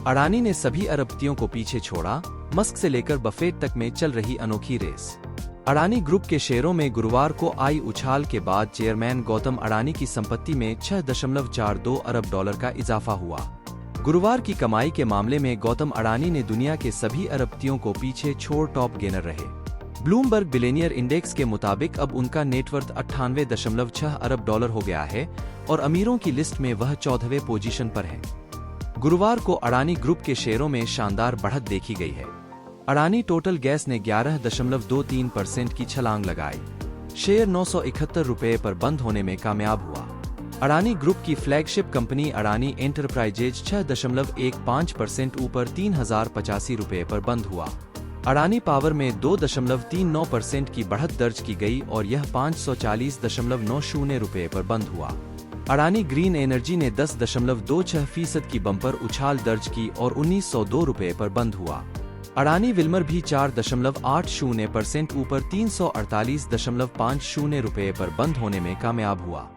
अडानी ने सभी अरबपतियों को पीछे छोड़ा, मस्क से लेकर बफेट तक में चल रही अनोखी रेस। अडानी ग्रुप के शेयरों में गुरुवार को आई उछाल के बाद चेयरमैन गौतम अडानी की संपत्ति में 6.42 अरब डॉलर का इजाफा हुआ। गुरुवार की कमाई के मामले में गौतम अडानी ने दुनिया के सभी अरबपतियों को पीछे छोड़ टॉप गेनर रहे। ब्लूमबर्ग बिलियनियर इंडेक्स के मुताबिक अब उनका नेटवर्थ 98.6 अरब डॉलर हो गया है और अमीरों की लिस्ट में वह 14वें पोजीशन पर है। गुरुवार को अडानी ग्रुप के शेयरों में शानदार बढ़त देखी गई है। अडानी टोटल गैस ने 11.23% की छलांग लगाई। शेयर 971 रुपये पर बंद होने में कामयाब हुआ। अडानी ग्रुप की फ्लैगशिप कंपनी अडानी एंटरप्राइजेज 6.15% ऊपर 3085 रुपये पर बंद हुआ। अडानी पावर में 2.39% की बढ़त दर्ज की गई और यह 540.90 रुपये पर बंद हुआ। अडानी ग्रीन एनर्जी ने 10.26% की बम्पर उछाल दर्ज की और 1902 रुपये पर बंद हुआ। अडानी विल्मर भी 4.80% ऊपर 348.50 रुपये पर बंद होने में कामयाब हुआ।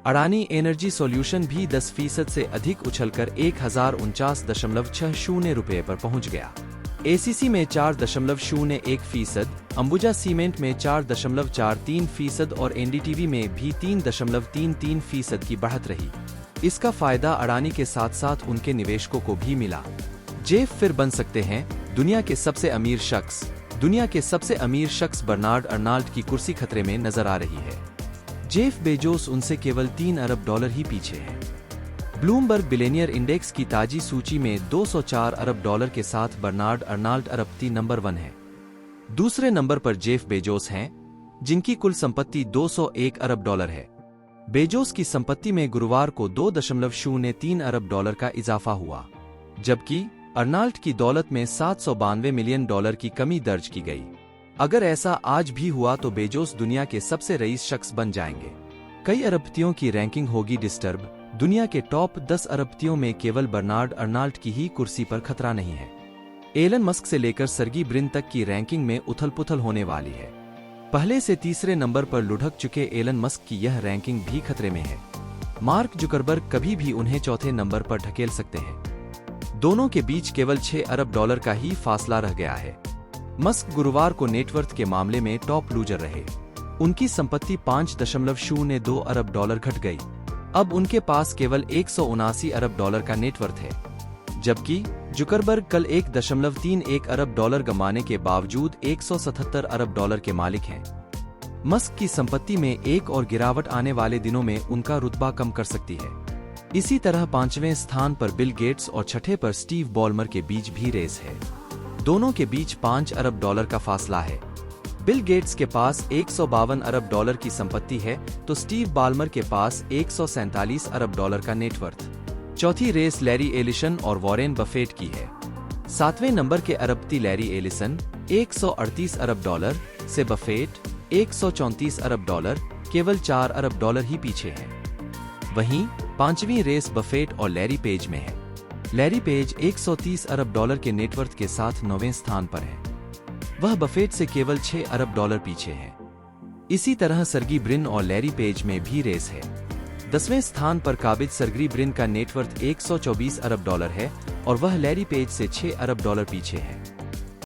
अडानी एनर्जी सॉल्यूशन भी 10% से अधिक उछलकर 1049.60 रुपये पर पहुंच गया। एसीसी में 4.01%, अंबुजा सीमेंट में 4.43% और एनडीटीवी में भी 3.33% की बढ़त रही। इसका फायदा अडानी के साथ साथ उनके निवेशकों को भी मिला। जेफ फिर बन सकते हैं दुनिया के सबसे अमीर शख्स। दुनिया के सबसे अमीर शख्स बर्नार्ड अर्नाल्ड की कुर्सी खतरे में नजर आ रही है। जेफ बेजोस उनसे केवल 3 अरब डॉलर ही पीछे है। ब्लूमबर्ग बिलियनियर इंडेक्स की ताजी सूची में 204 अरब डॉलर के साथ बर्नार्ड अर्नाल्ड अरबपति नंबर 1 है। दूसरे नंबर पर जेफ बेजोस हैं, जिनकी कुल संपत्ति 201 अरब डॉलर है। बेजोस की संपत्ति में गुरुवार को 2.03 अरब डॉलर का इजाफा हुआ, जबकि अर्नाल्ड की दौलत में 792 मिलियन डॉलर की कमी दर्ज की गई। अगर ऐसा आज भी हुआ तो बेजोस दुनिया के सबसे रईस शख्स बन जाएंगे। कई अरबपतियों की रैंकिंग होगी डिस्टर्ब। दुनिया के टॉप 10 अरबपतियों में केवल बर्नार्ड अर्नाल्ड की ही कुर्सी पर खतरा नहीं है। एलन मस्क से लेकर सर्गी ब्रिन तक की रैंकिंग में उथल-पुथल होने वाली है। पहले से तीसरे नंबर पर लुढ़क चुके एलन मस्क की यह रैंकिंग भी खतरे में है। मार्क जुकरबर्ग कभी भी उन्हें चौथे नंबर पर ढकेल सकते हैं। दोनों के बीच केवल 6 अरब डॉलर का ही फासला रह गया है। मस्क गुरुवार को नेटवर्थ के मामले में टॉप लूजर रहे। उनकी संपत्ति 5.02 अरब डॉलर घट गई। अब उनके पास केवल 179 अरब डॉलर का नेटवर्थ है, जबकि जुकरबर्ग कल 1.31 अरब डॉलर गंवाने के बावजूद 177 अरब डॉलर के मालिक हैं। मस्क की संपत्ति में एक और गिरावट आने वाले दिनों में उनका रुतबा कम कर सकती है। इसी तरह 5वें स्थान पर बिल गेट्स और छठे पर स्टीव बॉलमर के बीच भी रेस है। दोनों के बीच 5 अरब डॉलर का फासला है। बिल गेट्स के पास 152 अरब डॉलर की संपत्ति है तो स्टीव बॉलमर के पास 147 अरब डॉलर का नेटवर्थ। चौथी रेस लैरी एलिसन और वॉरेन बफेट की है। 7वें नंबर के अरबपति लैरी एलिसन 138 अरब डॉलर से बफेट 134 अरब डॉलर, केवल 4 अरब डॉलर ही पीछे है। वहीं 5वीं रेस बफेट और लैरी पेज में है। लैरी पेज 130 अरब डॉलर के नेटवर्थ के साथ 9वें स्थान पर है। वह बफेट से केवल 6 अरब डॉलर पीछे है। इसी तरह सर्गी ब्रिन और लैरी पेज में भी रेस है। 10वें स्थान पर काबिज सर्गी ब्रिन का नेटवर्थ 124 अरब डॉलर है और वह लैरी पेज से 6 अरब डॉलर पीछे है।